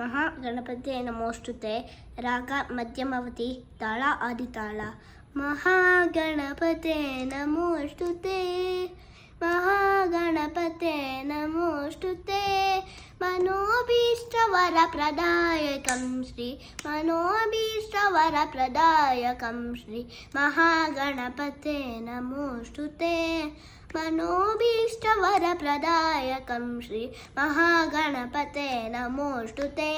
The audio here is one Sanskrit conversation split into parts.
महागणपते नमोस्तुते राग मध्यमवती ताಳ आदिताಳ महागणपते नमोस्तुते महागणपते नमोस्तुते मनोभीष्टवरप्रदायकं श्री मनोभीष्टवरप्रदायकं श्री महागणपते नमोस्तुते मनोभीष्टवरप्रदायकं श्री महागणपते नमोस्तुते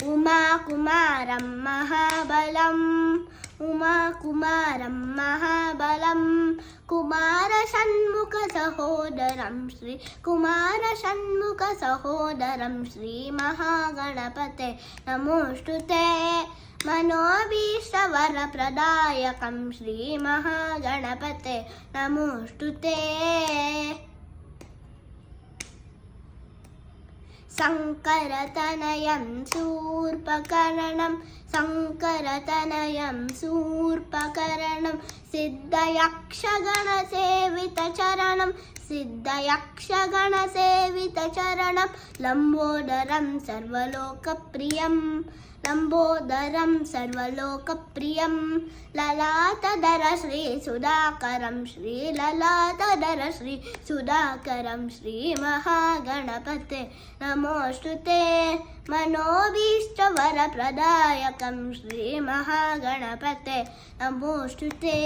उमाकुमारं महाबलम् उमाकुमारं महाबलं कुमारषण्मुखसहोदरं श्री कुमारषण्मुखसहोदरं श्री महागणपते नमोस्तुते मनोभीष्टवरप्रदायकं श्री महागणपते नमोस्तुते शङ्करतनयं शूर्पकर्णं शङ्करतनयं शूर्पकर्णं सिद्धयक्षगणसेवितचरणं सिद्धयक्षगणसेवितचरणं लम्बोदरं सर्वलोकप्रियं लम्बोदरं सर्वलोकप्रियं ललाटधर श्री सुधाकरं श्री ललाटधर श्री सुधाकरं श्री महागणपते नमोस्तुते मनोभीष्टवरप्रदायकं श्री महागणपते नमोस्तुते।